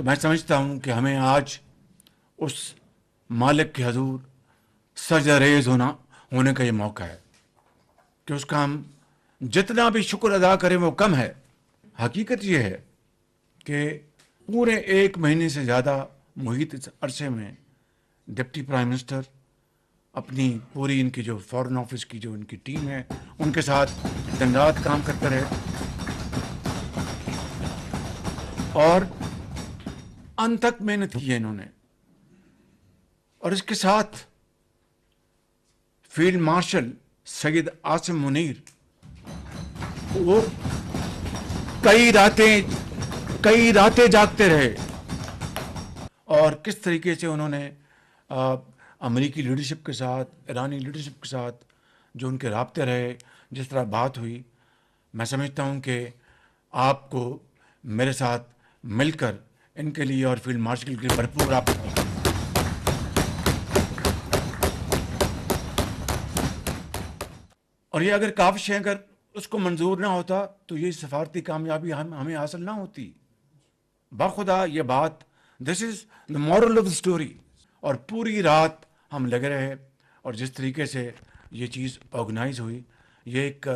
تو میں سمجھتا ہوں کہ ہمیں آج اس مالک کے حضور سجدہ ریز ہونے کا یہ موقع ہے کہ اس کا ہم جتنا بھی شکر ادا کریں وہ کم ہے. حقیقت یہ ہے کہ پورے 1 مہینے سے زیادہ محیط اس عرصے میں ڈپٹی پرائم منسٹر اپنی پوری ان کی جو فارن آفس کی جو ان کی ٹیم ہے ان کے ساتھ دن رات کام کرتے رہے اور انت تک محنت کی ہے انہوں نے. اور اس کے ساتھ فیلڈ مارشل سید عاصم منیر وہ کئی راتیں جاگتے رہے اور کس طریقے سے انہوں نے امریکی لیڈرشپ کے ساتھ ایرانی لیڈرشپ کے ساتھ جو ان کے رابطے رہے, جس طرح بات ہوئی, میں سمجھتا ہوں کہ آپ کو میرے ساتھ مل کر ان کے لیے اور فیلڈ مارشل کے لیے بھرپور آپ اور یہ اگر کاوش ہے اگر اس کو منظور نہ ہوتا تو یہ سفارتی کامیابی ہمیں حاصل نہ ہوتی. باخدا یہ بات this is the moral of the story. اور پوری رات ہم لگے رہے اور جس طریقے سے یہ چیز آرگنائز ہوئی یہ ایک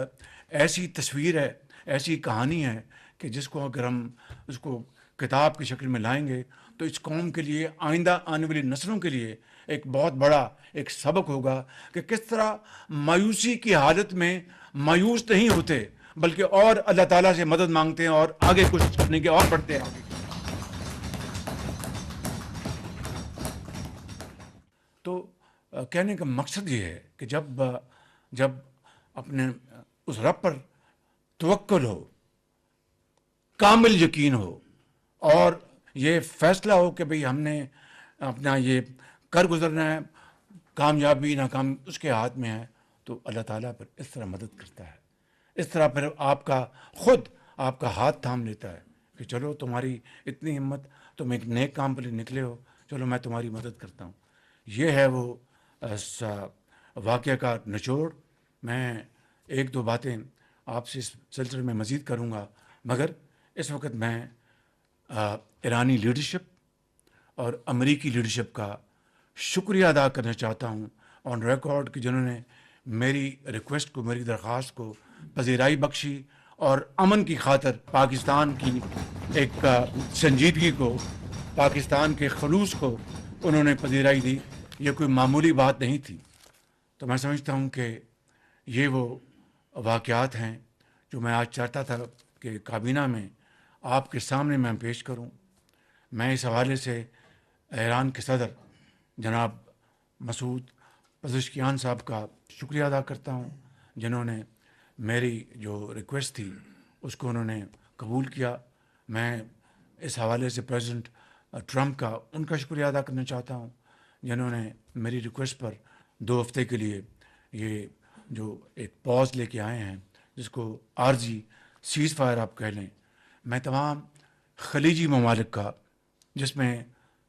ایسی تصویر ہے, ایسی کہانی ہے کہ جس کو اگر ہم اس کو کتاب کی شکل میں لائیں گے تو اس قوم کے لیے آئندہ آنے والی نسلوں کے لیے ایک بہت بڑا ایک سبق ہوگا کہ کس طرح مایوسی کی حالت میں مایوس نہیں ہوتے بلکہ اور اللہ تعالیٰ سے مدد مانگتے ہیں اور آگے کوشش کرنے کے اور بڑھتے ہیں. تو کہنے کا مقصد یہ ہے کہ جب اپنے اس رب پر توکل ہو, کامل یقین ہو اور یہ فیصلہ ہو کہ بھئی ہم نے اپنا یہ کر گزرنا ہے, کامیابی ناکام اس کے ہاتھ میں ہے, تو اللہ تعالیٰ پر اس طرح مدد کرتا ہے. اس طرح پھر آپ کا ہاتھ تھام لیتا ہے کہ چلو تمہاری اتنی ہمت, تم ایک نیک کام پر نکلے ہو, چلو میں تمہاری مدد کرتا ہوں. یہ ہے وہ واقعہ کا نچوڑ. میں 1-2 باتیں آپ سے اس سلسلے میں مزید کروں گا, مگر اس وقت میں ایرانی لیڈرشپ اور امریکی لیڈرشپ کا شکریہ ادا کرنا چاہتا ہوں آن ریکارڈ کہ جنہوں نے میری ریکویسٹ کو, میری درخواست کو پذیرائی بخشی اور امن کی خاطر پاکستان کی ایک سنجیدگی کو, پاکستان کے خلوص کو انہوں نے پذیرائی دی. یہ کوئی معمولی بات نہیں تھی. تو میں سمجھتا ہوں کہ یہ وہ واقعات ہیں جو میں آج چاہتا تھا کہ کابینہ میں آپ کے سامنے میں پیش کروں. میں اس حوالے سے ایران کے صدر جناب مسعود پزشکیان صاحب کا شکریہ ادا کرتا ہوں جنہوں نے میری جو ریکویسٹ تھی اس کو انہوں نے قبول کیا. میں اس حوالے سے پریزیڈنٹ ٹرمپ کا ان کا شکریہ ادا کرنا چاہتا ہوں جنہوں نے میری ریکویسٹ پر 2 ہفتے کے لیے یہ جو ایک پاز لے کے آئے ہیں جس کو عارضی سیز فائر آپ کہہ لیں. میں تمام خلیجی ممالک کا, جس میں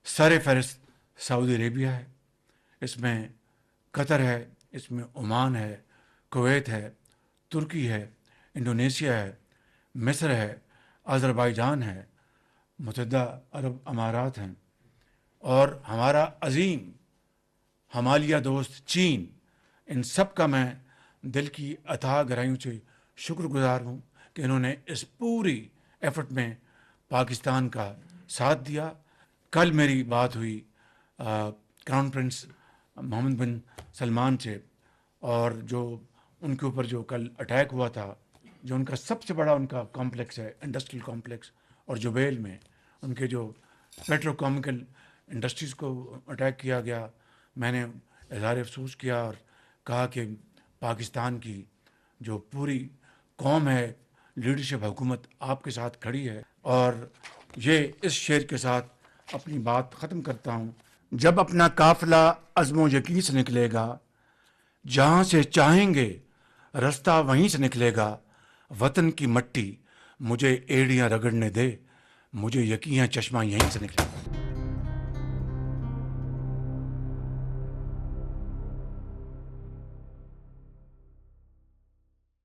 سر فہرست سعودی عربیہ ہے, اس میں قطر ہے, اس میں عمان ہے, کویت ہے, ترکی ہے, انڈونیشیا ہے, مصر ہے, آذربائیجان ہے, متحدہ عرب امارات ہیں اور ہمارا عظیم ہمالیہ دوست چین, ان سب کا میں دل کی اتھاہ گہرائیوں سے شکر گزار ہوں کہ انہوں نے اس پوری ایفرٹ میں پاکستان کا ساتھ دیا. کل میری بات ہوئی کراؤن پرنس محمد بن سلمان سے, اور جو ان کے اوپر جو کل اٹیک ہوا تھا, جو ان کا سب سے بڑا ان کا کمپلیکس ہے انڈسٹریل کمپلیکس, اور جبیل میں ان کے جو پیٹرو کیمیکل انڈسٹریز کو اٹیک کیا گیا, میں نے اظہار افسوس کیا اور کہا کہ پاکستان کی جو پوری قوم ہے, لیڈرشپ حکومت آپ کے ساتھ کھڑی ہے. اور یہ اس شعر کے ساتھ اپنی بات ختم کرتا ہوں. جب اپنا قافلہ عزم و یقین سے نکلے گا, جہاں سے چاہیں گے رستہ وہیں سے نکلے گا, وطن کی مٹی مجھے ایڑیاں رگڑنے دے, مجھے یقین چشمہ یہیں سے نکلے گا.